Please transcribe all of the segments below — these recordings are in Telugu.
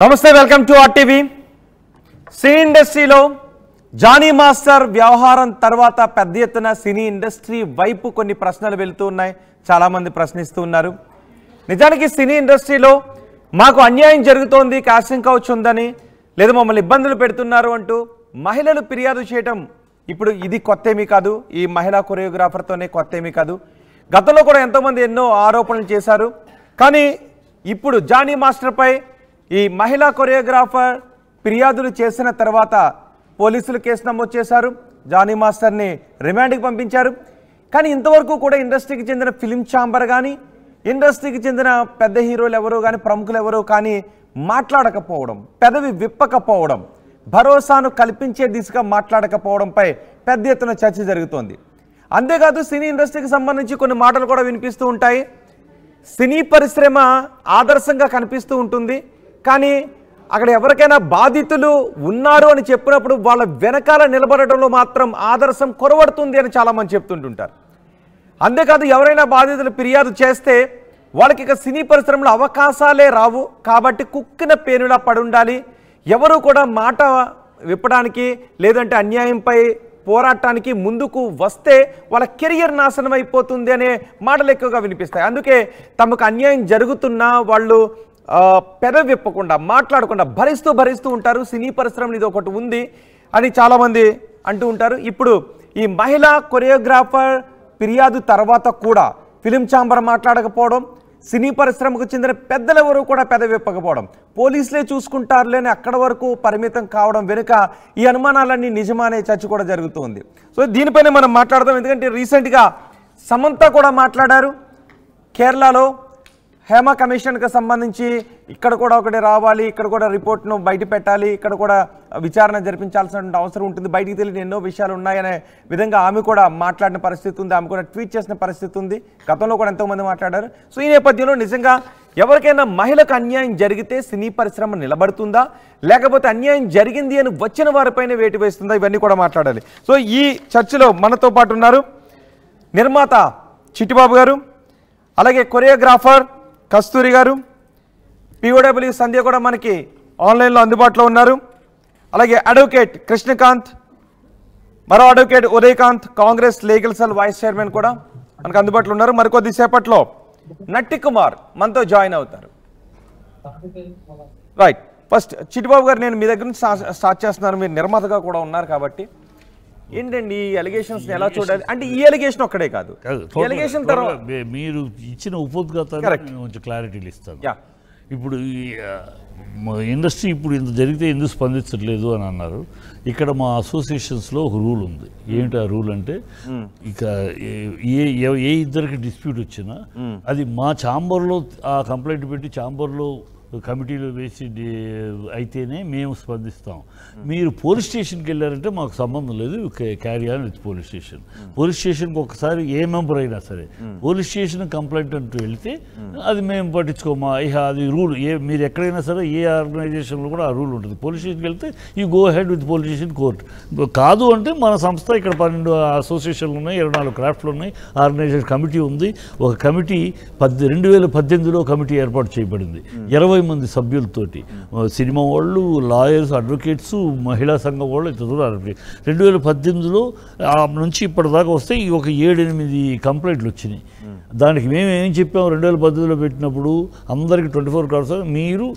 నమస్తే వెల్కమ్ టు ఆర్టీవీ సినీ ఇండస్ట్రీలో జానీ మాస్టర్ వ్యవహారం తర్వాత పెద్ద ఎత్తున సినీ ఇండస్ట్రీ వైపు కొన్ని ప్రశ్నలు వెళ్తూ ఉన్నాయి. చాలా మంది ప్రశ్నిస్తూ ఉన్నారు. నిజానికి సినీ ఇండస్ట్రీలో మాకు అన్యాయం జరుగుతోంది, కాస్టింగ్ కౌచ్ ఉందని, లేదా మమ్మల్ని ఇబ్బందులు పెడుతున్నారు అంటూ మహిళలు ఫిర్యాదు చేయడం ఇప్పుడు ఇది కొత్తేమీ కాదు. ఈ మహిళా కొరియోగ్రాఫర్తోనే కొత్తేమీ కాదు. గతంలో కూడా ఎంతోమంది ఎన్నో ఆరోపణలు చేశారు. కానీ ఇప్పుడు జానీ మాస్టర్పై ఈ మహిళా కొరియోగ్రాఫర్ ఫిర్యాదులు చేసిన తర్వాత పోలీసులు కేసు నమోదు చేశారు. జానీ మాస్టర్ని రిమాండ్కి పంపించారు. కానీ ఇంతవరకు కూడా ఇండస్ట్రీకి చెందిన ఫిలిం ఛాంబర్ కానీ, ఇండస్ట్రీకి చెందిన పెద్ద హీరోలు ఎవరు కానీ, ప్రముఖులు ఎవరు కానీ మాట్లాడకపోవడం, పెదవి విప్పకపోవడం, భరోసాను కల్పించే దిశగా మాట్లాడకపోవడంపై పెద్ద ఎత్తున చర్చ జరుగుతోంది. అంతేకాదు సినీ ఇండస్ట్రీకి సంబంధించి కొన్ని మాటలు కూడా వినిపిస్తూ ఉంటాయి. సినీ పరిశ్రమ ఆదర్శంగా కనిపిస్తూ ఉంటుంది. కానీ అక్కడ ఎవరికైనా బాధితులు ఉన్నారు అని చెప్పినప్పుడు వాళ్ళ వెనకాల నిలబడటంలో మాత్రం ఆదర్శం కొరవడుతుంది అని చాలామంది చెప్తుంటుంటారు. అంతేకాదు ఎవరైనా బాధితులు ఫిర్యాదు చేస్తే వాళ్ళకి ఇక సినీ పరిశ్రమలో అవకాశాలే రావు. కాబట్టి కుక్కిన పేనులా పడుండాలి. ఎవరు కూడా మాట విప్పడానికి లేదంటే అన్యాయంపై పోరాటానికి ముందుకు వస్తే వాళ్ళ కెరియర్ నాశనం అయిపోతుంది అనే మాటలు ఎక్కువగా వినిపిస్తాయి. అందుకే తమకు అన్యాయం జరుగుతున్నా వాళ్ళు పెదవి విప్పకుండా మాట్లాడకుండా భరిస్తూ ఉంటారు. సినీ పరిశ్రమ ఇది ఒకటి ఉంది అని చాలామంది అంటూ ఉంటారు. ఇప్పుడు ఈ మహిళా కొరియోగ్రాఫర్ ఫిర్యాదు తర్వాత కూడా ఫిలిం ఛాంబర్ మాట్లాడకపోవడం, సినీ పరిశ్రమకు చెందిన పెద్దలు ఎవరు కూడా పెదవి విప్పకపోవడం, పోలీసులే చూసుకుంటారులేని అక్కడ వరకు పరిమితం కావడం వెనుక ఈ అనుమానాలన్నీ నిజమనే చర్చ కూడా జరుగుతుంది. సో దీనిపైన మనం మాట్లాడదాం. ఎందుకంటే రీసెంట్గా సమంత కూడా మాట్లాడారు. కేరళలో హేమ కమిషన్కి సంబంధించి ఇక్కడ కూడా ఒకటి రావాలి, ఇక్కడ కూడా రిపోర్ట్ను బయట పెట్టాలి, ఇక్కడ కూడా విచారణ జరిపించాల్సిన అవసరం ఉంటుంది, బయటికి తెలియని ఎన్నో విషయాలు ఉన్నాయనే విధంగా ఆమె కూడా మాట్లాడిన పరిస్థితి ఉంది. ఆమె కూడా ట్వీట్ చేసిన పరిస్థితి ఉంది. గతంలో కూడా ఎంతోమంది మాట్లాడారు. సో ఈ నేపథ్యంలో నిజంగా ఎవరికైనా మహిళకు అన్యాయం జరిగితే సినీ పరిశ్రమ నిలబడుతుందా, లేకపోతే అన్యాయం జరిగింది అని వచ్చిన వారిపైన వేటు వేస్తుందా, ఇవన్నీ కూడా మాట్లాడాలి. సో ఈ చర్చలో మనతో పాటు ఉన్నారు నిర్మాత చిట్టిబాబు గారు, అలాగే కొరియోగ్రాఫర్ కస్తూరి గారు, POW సంధ్య కూడా మనకి ఆన్లైన్లో అందుబాటులో ఉన్నారు. అలాగే అడ్వకేట్ కృష్ణకాంత్, మరో advocate Udayakanth, Congress legal cell vice chairman కూడా మనకు అందుబాటులో ఉన్నారు. మరికొద్ది సేపట్లో నట్టి కుమార్ మనతో జాయిన్ అవుతారు. రైట్, ఫస్ట్ చిట్టిబాబు గారు, నేను మీ దగ్గర నుంచి స్టార్ట్ చేస్తున్నాను. మీరు నిర్మాతగా కూడా ఉన్నారు కాబట్టి ఏంటండి ఈ అలిగేషన్స్ ఎలా చూడాలి? అంటే ఈ అలిగేషన్ ఒక్కడే కాదు, అలిగేషన్ తర్వాత మీరు ఇచ్చిన ఉపోద్ఘాతాన్ని కొంచెం క్లారిటీలు ఇస్తాను. ఇప్పుడు ఇండస్ట్రీ ఇప్పుడు ఇంత జరిగితే ఎందుకు స్పందించట్లేదు అని అన్నారు. ఇక్కడ మా అసోసియేషన్స్లో ఒక రూల్ ఉంది. ఏంటి ఆ రూల్ అంటే, ఇక ఏ ఇద్దరికి డిస్ప్యూట్ వచ్చినా అది మా ఛాంబర్లో ఆ కంప్లైంట్ పెట్టి ఛాంబర్లో కమిటీలో వేసి అయితేనే మేము స్పందిస్తాం. మీరు పోలీస్ స్టేషన్కి వెళ్ళారంటే మాకు సంబంధం లేదు, carry on with police station. Police స్టేషన్కి ఒకసారి ఏ మెంబర్ అయినా సరే పోలీస్ స్టేషన్ కంప్లైంట్ అంటూ వెళితే అది మేము పట్టించుకోమా, ఇక అది రూల్. మీరు ఎక్కడైనా సరే ఏ ఆర్గనైజేషన్లో కూడా ఆ రూల్ ఉంటుంది. పోలీస్ స్టేషన్కి వెళ్తే you go head with police station court. కాదు అంటే మన సంస్థ ఇక్కడ 12 అసోసియేషన్లు ఉన్నాయి, 24 క్రాఫ్ట్లు ఉన్నాయి, ఆర్గనైజేషన్ కమిటీ ఉంది. ఒక కమిటీ 2018లో కమిటీ ఏర్పాటు చేయబడింది 20 మంది సభ్యులతోటి. సినిమా వాళ్ళు, లాయర్స్, అడ్వకేట్స్, మహిళా సంఘం వాళ్ళు ఇంత దూరం. 2018లో నుంచి ఇప్పటిదాకా వస్తే ఒక 7-8 కంప్లైంట్లు వచ్చినాయి. దానికి మేము ఏం చెప్పాము 2018లో పెట్టినప్పుడు అందరికీ 24 అవర్స్ మీరు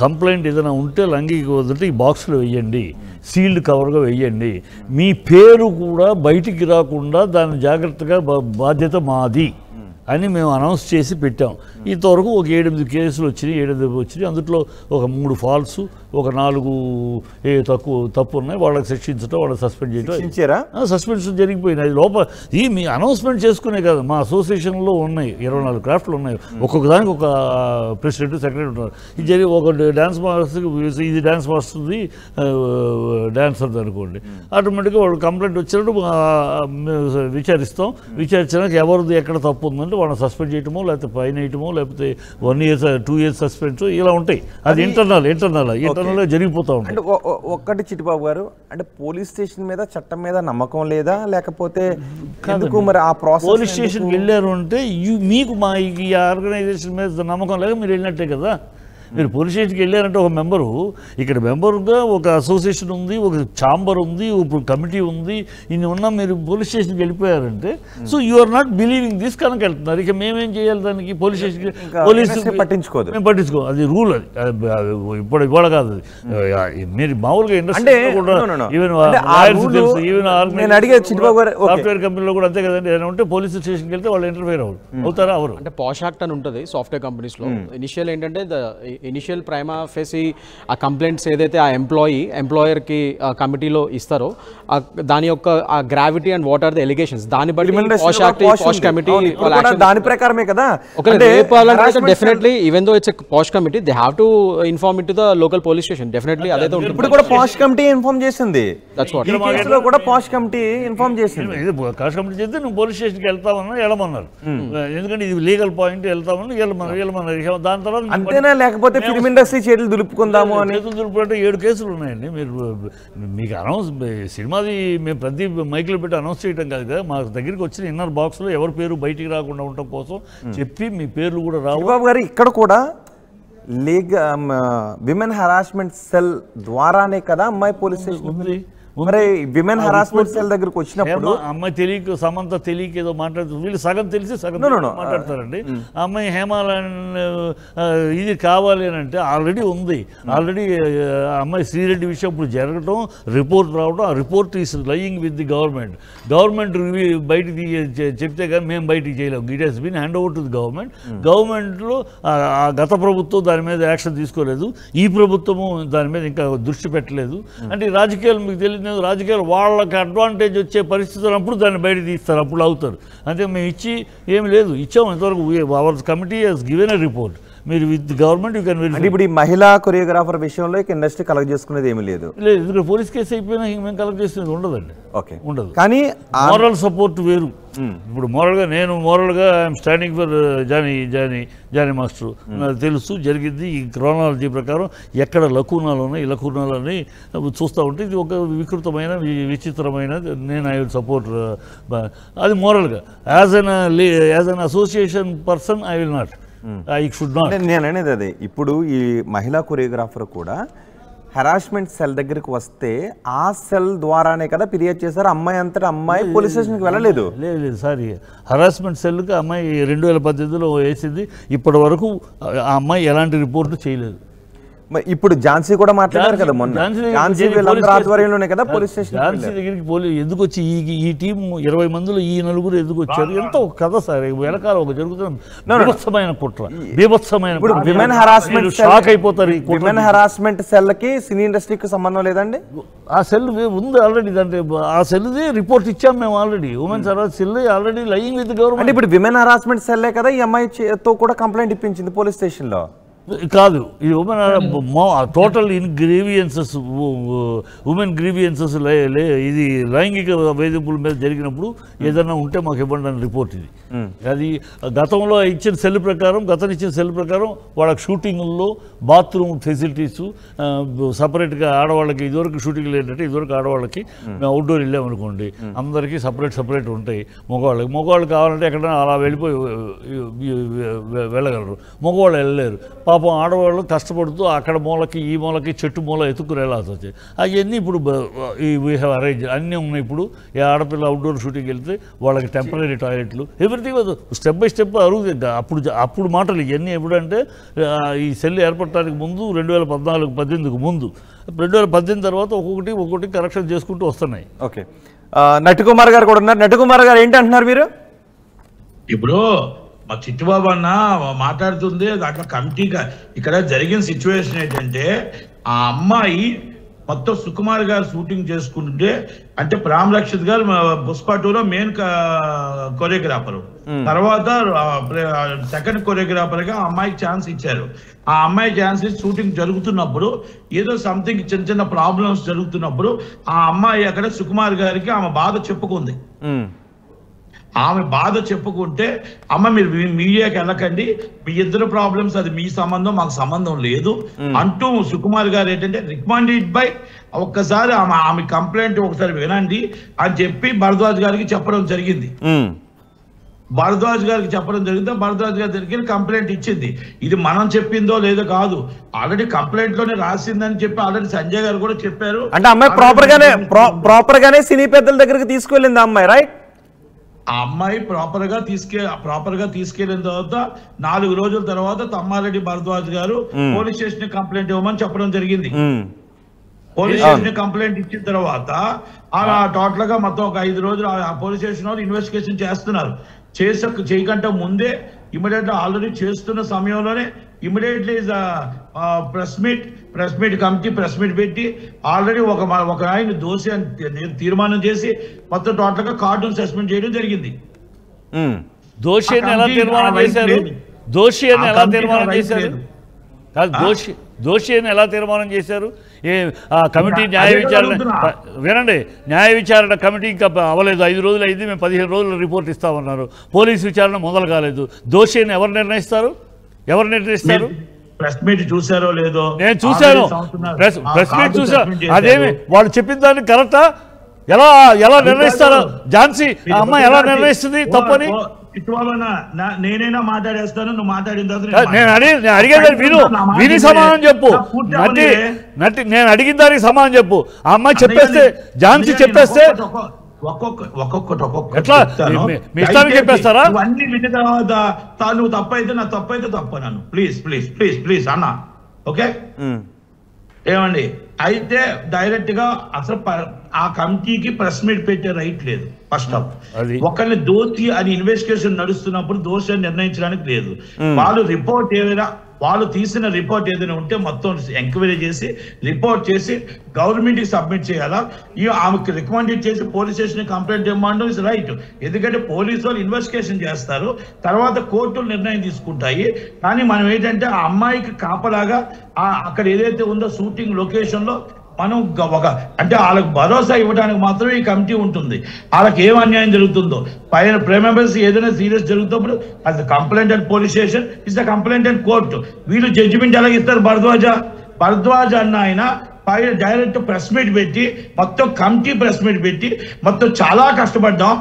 కంప్లైంట్ ఏదైనా ఉంటే లంఘించవద్దంటే ఈ బాక్స్లో వేయండి, సీల్డ్ కవర్గా వేయండి, మీ పేరు కూడా బయటికి రాకుండా దాన్ని జాగ్రత్తగా బాధ్యత మాది అని మేము అనౌన్స్ చేసి పెట్టాం. ఇంతవరకు ఒక 7-8 కేసులు వచ్చినాయి. అందులో ఒక 3 ఫాల్స్, ఒక 4 తప్పు ఉన్నాయి. వాళ్ళకి శిక్షించడం, వాళ్ళకి సస్పెండ్ చేయడం, సస్పెన్షన్ జరిగిపోయినాయి. లోపల ఈ మీ అనౌన్స్మెంట్ చేసుకునే కదా, మా అసోసియేషన్లో ఉన్నాయి 24 క్రాఫ్ట్లు ఉన్నాయి. ఒక్కొక్క దానికి ఒక ప్రెసిడెంట్, సెక్రటరీ ఉంటారు. ఇది జరిగి ఒక డ్యాన్స్ మాస్టర్, ఇది డ్యాన్స్ మాస్టర్ది డ్యాన్సర్ది అనుకోండి, ఆటోమేటిక్గా వాళ్ళు కంప్లైంట్ వచ్చినట్టు విచారిస్తాం. విచారించడానికి ఎవరిది ఎక్కడ తప్పు ఉందంటే వాళ్ళని సస్పెండ్ చేయటమో, లేకపోతే ఫైన్ వేయటమో, లేకపోతే 1 year 2 years సస్పెండ్ ఇలా ఉంటాయి. అది ఇంటర్నల్ జరిగిపోతూ ఉంటాయి. ఒక్కటి చిట్టిబాబు గారు, అంటే పోలీస్ స్టేషన్ మీద చట్టం మీద నమ్మకం లేదా, లేకపోతే మరి ఆ ప్రాసెస్ పోలీస్ స్టేషన్కి వెళ్ళారు అంటే మీకు మా ఈ ఆర్గనైజేషన్ మీద నమ్మకం లేక మీరు వెళ్ళినట్టే కదా. మీరు పోలీస్ స్టేషన్కి వెళ్ళారంటే ఒక మెంబరు, ఇక్కడ మెంబర్గా ఒక అసోసియేషన్ ఉంది, ఒక ఛాంబర్ ఉంది, ఒక కమిటీ ఉంది, ఇన్ని ఉన్నా మీరు పోలీస్ స్టేషన్కి వెళ్ళిపోయారంటే so you are not believing this కనుక వెళ్తున్నారు. ఇక మేమేం చేయాలి దానికి? పోలీస్ స్టేషన్కి పోలీసు పట్టించుకోదు, మేము పట్టించుకో, అది రూల్. అది ఇప్పుడు ఇవాళ కాదు, మీరు మామూలుగా ఇండస్ట్రీ కూడా ఈవెన్ సాఫ్ట్వేర్ కంపెనీలో కూడా అంతే కదండి. ఏదైనా ఉంటే పోలీస్ స్టేషన్కి వెళ్తే వాళ్ళు ఇంటర్ఫేర్ అవుతారా? అవరు. అంటే పాష్ యాక్ట్ అని ఉంటుంది సాఫ్ట్వేర్ కంపెనీస్లో. ఇనిషియల్ ఏంటంటే ఇనిషియల్ ప్రైమా ఫేసి ఆ కంప్లైంట్స్ ఏదైతే ఆ ఎంప్లాయర్కి కమిటీలో ఇస్తారో దాని యొక్క ఆ gravity and what are the allegations దాన్ని బట్టి పాష్ యాక్ట్, పాష్ కమిటీ దాని ప్రకారమే కదా. Definitely even though it's a POSH committee they have to inform it to the local police station. Definitely అదే ఇప్పుడు కూడా పాష్ కమిటీ ఇన్ఫార్మ్ చేసింది. ఈ కేసులో కూడా పాష్ కమిటీ ఇన్ఫార్మ్ చేసింది. పాష్ కమిటీ చేస్తే నువ్వు పోలీస్ స్టేషన్కి వెళ్తామన్నా వెళ్ళమన్నారు. ఎందుకంటే ఇది లీగల్ పాయింట్, వెళ్తామని వెళ్ళమన్నారు. దాని తర్వాత అంతేనా, లేకపోతే ఫిల్మ్ ఇండస్ట్రీ చేతులు దులుపుకుందాము అని? చేతులు దులుపుకుంటే 7 కేసులు ఉన్నాయండి. మీరు మీకు అనౌన్స్ సినిమాది మేము ప్రతి మైక్లో పెట్టి అనౌన్స్ చేయడం కాదు కదా, మా దగ్గరికి వచ్చిన ఇన్నర్ బాక్స్లో ఎవరి పేరు బయటికి రాకుండా ఉండటం కోసం చెప్పి మీ పేర్లు కూడా రావు. బాబు గారు ఇక్కడ కూడా విమెన్ హరాస్మెంట్ సెల్ ద్వారానే కదా అమ్మాయి పోలీస్ స్టేషన్ ఉంది. మరి విమెన్ హరాస్మెంట్ సెల్ దగ్గరకు వచ్చినప్పుడు అమ్మాయి తెలియక, సమంత తెలియక ఏదో మాట్లాడుతుంది, వీళ్ళు సగం తెలిసి సగం మాట్లాడతారండి. అమ్మాయి హేమాలని ఇది కావాలి అని అంటే ఆల్రెడీ ఉంది. ఆల్రెడీ అమ్మాయి శ్రీరెడ్డి విషయం ఇప్పుడు జరగటం, రిపోర్ట్ రావడం, ఆ report is lying with the government. Government బయటికి చెప్తే కానీ మేము బయటికి చేయలేము. It has been hand over to the government. గవర్నమెంట్లో ఆ గత ప్రభుత్వం దాని మీద యాక్షన్ తీసుకోలేదు, ఈ ప్రభుత్వము దాని మీద ఇంకా దృష్టి పెట్టలేదు. అంటే రాజకీయాలు మీకు తెలియదు, రాజకీయాలు వాళ్ళకి అడ్వాంటేజ్ వచ్చే పరిస్థితులు అప్పుడు దాన్ని బయట తీస్తారు, అప్పుడు అవుతారు. అంతే మేము ఇచ్చి ఏమి లేదు, ఇచ్చాము ఇంతవరకు. Our committee has given a report. మీరు with government you can verify. ఇప్పుడు ఈ మహిళా కొరియోగ్రాఫర్ విషయంలో ఇండస్ట్రీ కలెక్ట్ చేసుకునేది ఏమీ లేదు. లేదు, ఎందుకంటే పోలీస్ కేసు అయిపోయినా మేము కలెక్ట్ చేసేది ఉండదండి. ఓకే, ఉండదు. కానీ మోరల్ సపోర్ట్ వేరు. ఇప్పుడు నేను మోరల్గా I'm standing for Jani master. నాకు తెలుసు జరిగింది. ఈ క్రోనాలజీ ప్రకారం ఎక్కడ లకూనాలు ఉన్నాయి, ఈ లకూనాలని చూస్తూ ఉంటే ఇది ఒక వికృతమైన విచిత్రమైన, నేను ఐ విల్ సపోర్ట్ అది మోరల్గా. As an association person I will not, I should not. నేను అనేది అదే. ఇప్పుడు ఈ మహిళా కొరియోగ్రాఫర్ కూడా హెరాస్మెంట్ సెల్ దగ్గరికి వస్తే ఆ సెల్ ద్వారానే కదా ఫిర్యాదు చేశారు. అమ్మాయి అంతటా అమ్మాయి పోలీస్ స్టేషన్కి వెళ్ళలేదు. లేదు సారీ, హెరాస్మెంట్ సెల్కి అమ్మాయి 2018లో వేసింది. ఇప్పటి వరకు ఆ అమ్మాయి ఎలాంటి రిపోర్టు చేయలేదు. ఇప్పుడు ఝాన్సీ కూడా మాట్లాడారు కదా మొన్న. ఝాన్సీ వీళ్ళందరూ ఆధ్వర్యంలోనే కదా పోలీస్ స్టేషన్. ఝాన్సీ దగ్గరికి ఎందుకు వచ్చి ఈ టీం 20 మందిలో ఈ 9 ఎందుకు వచ్చారు? ఎంత ఒక కథ సార్, వెనకాల ఒక జరుగుతున్న బీభత్సమైన కుట్ర, బీభత్సమైన. ఇప్పుడు విమెన్ హరాస్మెంట్ షాక్ అయిపోతారు. విమెన్ హరాస్మెంట్ సెల్ కి సినీ ఇండస్ట్రీకి సంబంధం లేదండి. ఆ సెల్ ఉంది ఆల్రెడీ. అంటే ఆ సెల్ది రిపోర్ట్ ఇచ్చాం మేము already. Women's harass cell already lying with government. అంటే ఇప్పుడు విమెన్ హరాస్మెంట్ సెల్లే కదా ఈ అమ్మాయితో కూడా కంప్లైంట్ ఇప్పించింది పోలీస్ స్టేషన్లో. కాదు, ఇది టోటల్ గ్రీవియన్సెస్, ఉమెన్ గ్రీవియన్సెస్, ఇది లైంగిక వేధింపుల మీద జరిగినప్పుడు ఏదైనా ఉంటే మాకు ఇవ్వండి అని రిపోర్ట్. ఇది అది గతంలో ఇచ్చిన సెల్ ప్రకారం, ఇచ్చిన సెల్ ప్రకారం వాళ్ళకి షూటింగ్లో బాత్రూమ్ ఫెసిలిటీస్ సపరేట్గా ఆడవాళ్ళకి, ఇదివరకు షూటింగ్లు ఏంటంటే ఇదివరకు ఆడవాళ్ళకి అవుట్డోర్ వెళ్ళామనుకోండి అందరికీ సపరేట్ ఉంటాయి. మగవాళ్ళు కావాలంటే ఎక్కడైనా అలా వెళ్ళిపోయి వెళ్ళగలరు, మగవాళ్ళు వెళ్ళలేరు. పాపం ఆడవాళ్ళు కష్టపడుతూ అక్కడ మూలకి ఈ మూలకి చెట్టు మూల ఎత్తుకుని వెళ్ళాల్సి వచ్చాయి. అవన్నీ ఇప్పుడు వీ హ్యావ్ అరేంజ్ అన్నీ ఉన్నాయి. ఇప్పుడు ఈ ఆడపిల్ల అవుట్డోర్ షూటింగ్ వెళ్తే వాళ్ళకి టెంపరీ టాయిలెట్లు, ఎవ్రీథింగ్ స్టెప్ బై స్టెప్ అరుగుతుంది. అప్పుడు మాటలు ఇవన్నీ ఎప్పుడంటే ఈ సెల్ ఏర్పడటానికి ముందు 2014-18 ముందు, 2018 తర్వాత ఒక్కొక్కటి కరెక్షన్ చేసుకుంటూ వస్తున్నాయి. ఓకే, నటికుమార్ గారు కూడా ఉన్నారు. నటికుమార్ గారు ఏంటి అంటున్నారు మీరు? ఇప్పుడు మా చిట్టుబాబు అన్న మాట్లాడుతుంది దాంట్లో కమిటీగా ఇక్కడ జరిగిన సిచ్యువేషన్ ఏంటంటే ఆ అమ్మాయి మొత్తం సుకుమార్ గారు షూటింగ్ చేసుకుంటే, అంటే రామ్ రక్షిత్ గారు పుష్ప 2లో మెయిన్ కొరియోగ్రాఫర్, తర్వాత సెకండ్ కొరియోగ్రాఫర్ గా అమ్మాయికి ఛాన్స్ ఇచ్చారు. ఆ అమ్మాయి ఛాన్స్ ఇచ్చి షూటింగ్ జరుగుతున్నప్పుడు ఏదో సంథింగ్ చిన్న ప్రాబ్లమ్స్ జరుగుతున్నప్పుడు ఆ అమ్మాయి అక్కడ సుకుమార్ గారికి ఆమె బాధ చెప్పుకుంది. ఆమె బాధ చెప్పుకుంటే, అమ్మ మీరు మీడియాకి వెళ్ళకండి, మీ ఇద్దరు ప్రాబ్లమ్స్, అది మీ సంబంధం, మాకు సంబంధం లేదు అంటూ సుకుమార్ గారు ఏంటంటే రికమెండెడ్ బై ఒక్కసారి ఆమె కంప్లైంట్ ఒకసారి వినండి అని చెప్పి భరద్వాజ్ గారికి చెప్పడం జరిగింది. భరద్వాజ్ గారికి చెప్పడం జరిగింది. భరద్వాజ్ గారి దగ్గర కంప్లైంట్ ఇచ్చింది. ఇది మనం చెప్పిందో లేదో కాదు, ఆల్రెడీ కంప్లైంట్ లోనే రాసిందని చెప్పి ఆల్రెడీ సంజయ్ గారు కూడా చెప్పారు. అంటే అమ్మాయి ప్రాపర్ గానే సినీ పెద్దల దగ్గరికి తీసుకెళ్ళింది అమ్మాయి, రైట్? ఆ అమ్మాయి ప్రాపర్ గా తీసుకెళ్లిన తర్వాత 4 రోజుల తర్వాత తమ్మారెడ్డి భరద్వాజ్ గారు పోలీస్ స్టేషన్ కంప్లైంట్ ఇవ్వమని చెప్పడం జరిగింది. పోలీస్ స్టేషన్ కంప్లైంట్ ఇచ్చిన తర్వాత అలా టోటల్ గా మొత్తం ఒక 5 రోజులు ఆ పోలీస్ స్టేషన్ వాళ్ళు ఇన్వెస్టిగేషన్ చేస్తున్నారు. చేయకంటే ముందే ఇమీడియట్ ఆల్రెడీ చేస్తున్న సమయంలోనే immediately press meet committee press meet పెట్టి ఆల్రెడీ ఒక ఆయన దోషి అని తీర్మానం చేసి మొత్తం టోటల్ గా కార్డును సస్పెండ్ చేయడం జరిగింది. దోషి అని ఎలా తీర్మానం చేశారు? దోషి అని ఎలా తీర్మానం చేశారు? కాదు, దోషి అని ఎలా తీర్మానం చేశారు? కమిటీ న్యాయ విచారణ వినండి, న్యాయ విచారణ కమిటీ ఇంకా అవ్వలేదు, 5 రోజులు అయింది, మేము 15 రోజులు రిపోర్ట్ ఇస్తామన్నారు. పోలీసు విచారణ మొదలు కాలేదు. దోషి అని ఎవరు నిర్ణయిస్తారు? ప్రెస్ మీట్ చూసారో లేదో నేను చూశాను, ప్రెస్ మీట్ చూసాను. అదేమి వాళ్ళు చెప్పిన దాన్ని కరెక్టా? ఎలా నిర్ణయిస్తారు? ఝాన్సీ అమ్మాయి ఎలా నిర్ణయిస్తుంది తప్పని? నేనైనా మాట్లాడేస్తాను, నువ్వు మాట్లాడిన తర్వాత నేను అడిగేదాన్ని విని సమాధానం చెప్పు. నేను అడిగిన దానికి సమాధానం చెప్పు. ఆ అమ్మాయి చెప్పేస్తే, ఝాన్సీ చెప్పేస్తే ఒక్కొక్కటి చెప్పేస్తారా? అన్ని విన్న తర్వాత నువ్వు తప్పైతే నా తప్పైతే తప్పను. ప్లీజ్ అన్న, ఓకే? ఏమండి, అయితే డైరెక్ట్ గా అసలు ఆ కమిటీకి ప్రెస్ మీట్ పెట్టే రైట్ లేదు. ఫస్ట్ ఆఫ్ ఒకరిని దోషి అని ఇన్వెస్టిగేషన్ నడుస్తున్నప్పుడు దోషి అని నిర్ణయించడానికి లేదు. వాళ్ళు తీసిన రిపోర్ట్ ఏదైనా ఉంటే మొత్తం ఎంక్వైరీ చేసి రిపోర్ట్ చేసి గవర్నమెంట్ కి సబ్మిట్ చేయాలా? ఆమెకు రికమెండెడ్ చేసి పోలీస్ స్టేషన్ కంప్లైంట్ ఇవ్వడం ఇస్ రైట్. ఎందుకంటే పోలీసు వాళ్ళు ఇన్వెస్టిగేషన్ చేస్తారు, తర్వాత కోర్టులు నిర్ణయం తీసుకుంటాయి. కానీ మనం ఏంటంటే ఆ అమ్మాయికి కాపలాగా అక్కడ ఏదైతే ఉందో షూటింగ్ లొకేషన్ లో మనం అంటే వాళ్ళకి భరోసా ఇవ్వడానికి మాత్రమే ఈ కమిటీ ఉంటుంది. వాళ్ళకి ఏం అన్యాయం జరుగుతుందో పైన మెంబర్స్ ఏదైనా సీరియస్ జరుగుతున్నప్పుడు అది complaint and police station is the complaint and court. వీళ్ళు జడ్జిమెంట్ ఎలా ఇస్తారు? భరద్వాజ్ అన్న ఆయన పైన డైరెక్ట్ ప్రెస్ మీట్ పెట్టి మొత్తం కమిటీ ప్రెస్ మీట్ పెట్టి మొత్తం చాలా కష్టపడ్డాం,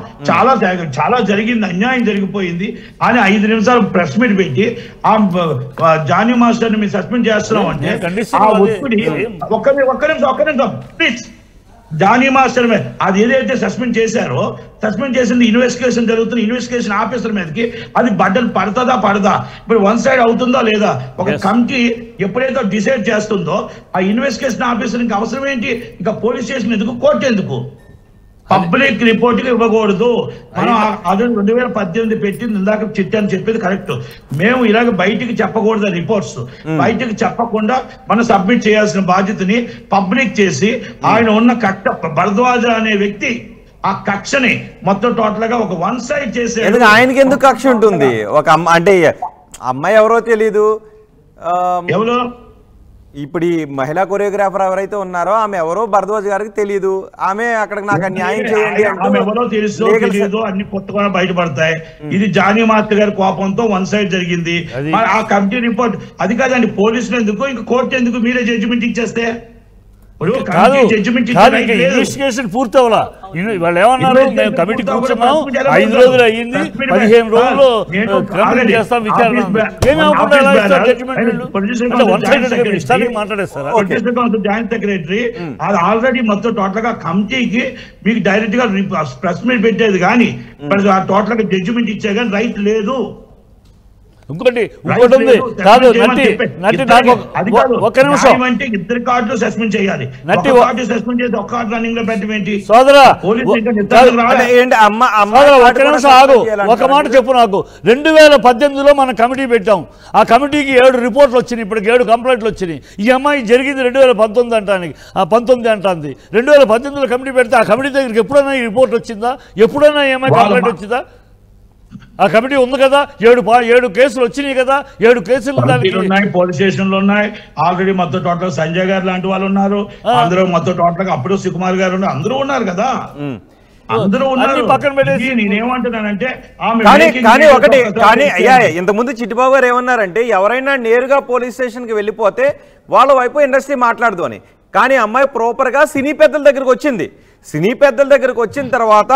చాలా జరిగింది, అన్యాయం జరిగిపోయింది అని 5 నిమిషాలు ప్రెస్ మీట్ పెట్టి ఆ జానీ మాస్టర్ ని మేము సస్పెండ్ చేస్తున్నాం అంటే ఆ ఒత్తిడి ఒక్క నిమిషం ప్లీజ్. జానీ మాస్టర్ మీద అది ఏదైతే సస్పెండ్ చేశారో, సస్పెండ్ చేసింది ఇన్వెస్టిగేషన్ జరుగుతున్న ఇన్వెస్టిగేషన్ ఆఫీసర్ మీదకి అది బడ్డలు పడదా? ఇప్పుడు వన్ సైడ్ అవుతుందా లేదా? ఒక కమిటీ ఎప్పుడైతే డిసైడ్ చేస్తుందో ఆ ఇన్వెస్టిగేషన్ ఆఫీసర్కి అవసరం ఏంటి? ఇంకా పోలీస్ స్టేషన్ ఎందుకు, కోర్టు ఎందుకు? పబ్లిక్ రిపోర్ట్ ఇవ్వకూడదు. మనం 2018 పెట్టింది ఇందాక చిట్టి అని చెప్పేది కరెక్ట్. మేము ఇలాగ బయటికి చెప్పకూడదు రిపోర్ట్స్. బయటికి చెప్పకుండా మనం సబ్మిట్ చేయాల్సిన బాధ్యతని పబ్లిక్ చేసి ఆయన ఉన్న కక్ష భరద్వాజ అనే వ్యక్తి ఆ కక్షని మొత్తం టోటల్ గా ఒక వన్ సైడ్ చేసే. ఆయనకి ఎందుకు కక్ష ఉంటుంది? ఒక అంటే అమ్మాయి ఎవరో తెలీదు, ఎవరో ఇప్పుడు ఈ మహిళా కొరియోగ్రాఫర్ ఎవరైతే ఉన్నారో ఆమె ఎవరో భరద్వాజ్ గారికి తెలియదు. ఆమె అక్కడికి నాకు న్యాయం చేయండి ఆమె ఎవరో తెలుసో తెలీదు అన్ని కొత్తగా బయటపడతాయి. ఇది జానీ మాస్టర్ గారి కోపంతో వన్ సైడ్ జరిగింది. ఆ కమిటీ రిపోర్ట్ అది కాదండి. పోలీసులు ఎందుకు, ఇంకా కోర్టు ఎందుకు? మీరే జడ్జిమెంట్ ఇచ్చేస్తే ఇన్వెస్టిగేషన్ పూర్తి అవ్వాలా? వాళ్ళు ఏమన్నారు? మేము కమిటీ కూర్చున్నాం, 5 రోజులు అయ్యింది, 15 రోజులు కంప్లీట్ చేస్తాం విచారణ. మాట్లాడేస్తారా? జాయింట్ సెక్రటరీ అది ఆల్రెడీ మొత్తం టోటల్ గా కమిటీకి మీకు డైరెక్ట్ గా ప్రెస్ మీట్ పెట్టేది కానీ టోటల్ గా జడ్జిమెంట్ ఇచ్చే కానీ రైట్ లేదు. ఇంకోటి ఉంది కాదు నట్టి నాకు ఒక్క నిమిషం. ఇద్దరు కార్డులు సస్పెండ్ చేయాలి. సస్పెండ్ చేసి ఒక్క కార్డు రన్నింగ్ లో పెట్టమేంటి? సోదరా ఒక్క నిమిషం ఆగు, ఒక మాట చెప్పు నాకు. 2018లో మనం కమిటీ పెట్టాం. ఆ కమిటీకి 7 రిపోర్ట్లు వచ్చినాయి, ఇప్పటికి 7 కంప్లైంట్లు వచ్చినాయి. ఈ అమ్మాయి జరిగింది 2019 అంటానికి 19 అంటుంది. 2018లో కమిటీ పెడితే ఆ కమిటీ దగ్గరికి ఎప్పుడైనా ఈ రిపోర్ట్ వచ్చిందా? ఎప్పుడైనా ఈ అమ్మాయి కంప్లైంట్ వచ్చిందా? ఆ కమిటీ ఉంది కదా, 7 కేసులు వచ్చినాయి కదా, 7 కేసులు ఉన్నాయి, పోలీస్ స్టేషన్లు ఉన్నాయి. ఆల్రెడీ మొత్తం టోటల్ సంజయ్ గారు లాంటి వాళ్ళు ఉన్నారు, అందరూ మొత్తం టోటల్ గా అప్పుడు సుకుమార్ గారు ఉన్నారు, అందరూ ఉన్నారు కదా, అందరూ ఉన్నారు. పక్కన పెట్టేసి నేనేమంటున్నానంటే కానీ ఒకటి కానీ అయ్యా ఇంతకుముందు చిట్టిబాబు గారు ఏమన్నారంటే ఎవరైనా నేరుగా పోలీస్ స్టేషన్ కి వెళ్ళిపోతే వాళ్ళ వైపు ఇండస్ట్రీ మాట్లాడదు అని. కానీ అమ్మాయి ప్రాపర్ గా సినీ పెద్దల దగ్గరకు వచ్చింది. సినీ పెద్దల దగ్గరకు వచ్చిన తర్వాత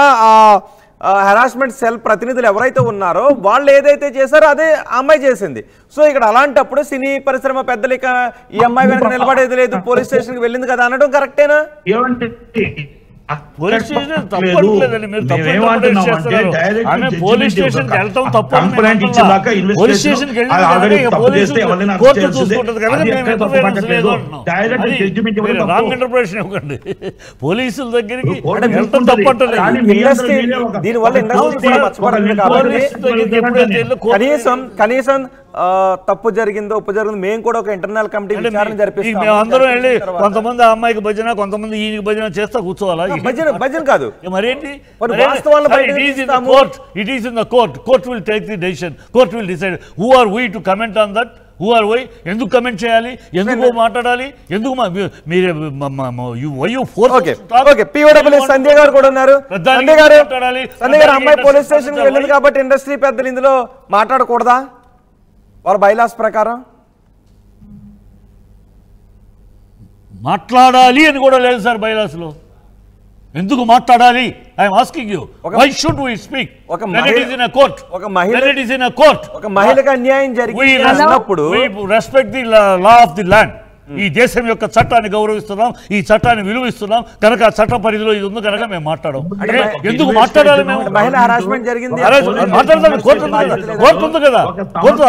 హెరాస్మెంట్ సెల్ ప్రతినిధులు ఎవరైతే ఉన్నారో వాళ్ళు ఏదైతే చేశారో అదే అమ్మాయి చేసింది. సో ఇక్కడ అలాంటప్పుడు సినీ పరిశ్రమ పెద్దలు ఇక ఈ అమ్మాయి వెనక నిలబడేది లేదు, పోలీస్ స్టేషన్కి వెళ్ళింది కదా అనడం కరెక్టేనా? పోలీస్ స్టేషన్ తప్పట్లేదండి, మీరు తప్పు ఇంటర్ప్రిటేషన్ చేస్తున్నారు. ఆమె పోలీస్ స్టేషన్కి వెళ్తాం తప్పు, పోలీస్ స్టేషన్కి వెళ్ళి కోర్టు చూసుకుంటుంది కదా, మేము ఇంటర్ఫిరెన్స్ లేదు అంటున్నాం. రాంగ్ ఇంటర్ప్రిటేషన్ ఇవ్వకండి, పోలీసుల దగ్గరికి వెళ్తాం తప్పట్లేదు. కనీసం తప్పు జరిగిందో ఉప్పు జరిగిందో మేము కూడా ఒక ఇంటర్నల్ కమిటీ విచారణ జరిపిస్తాం. మేమందరం వెళ్ళి కొంతమంది అమ్మాయికి భజన, కొంతమంది ఈయనకి భజన చేస్తా కూర్చోవాలా? భజన కాదు మరేంటి, it is in the court. Court will take the decision, court will decide. Who are we to comment on that? Who are why? ఎందుకు కమెంట్ చేయాలి, ఎందుకు మాట్లాడాలి, ఎందుకు సంధ్య గారు కూడా ఉన్నారు. సంధ్య గారు అమ్మాయి పోలీస్ స్టేషన్ వెళ్ళింది కాబట్టి ఇండస్ట్రీ పెద్దలు ఇందులో మాట్లాడకూడదా వాళ్ళ బైలాస్ ప్రకారం? మాట్లాడాలి అని కూడా లేదు సార్ బైలాస్ లో. ఎందుకు మాట్లాడాలి? I'm asking you, why should we speak? ఒక మహిళకు అన్యాయం జరిగినప్పుడు we respect the law of the land. ఈ దేశం యొక్క చట్టాన్ని గౌరవిస్తున్నాం, ఈ చట్టాన్ని విలువిస్తున్నాం కనుక ఆ చట్ట పరిధిలో ఇది ఉంది కనుక మేము మాట్లాడడం. ఎందుకు మాట్లాడాలి? మేము మహిళ హరాస్మెంట్ జరిగింది మాట్లాడతాం, కోర్టు ఉంది కదా, కోర్టు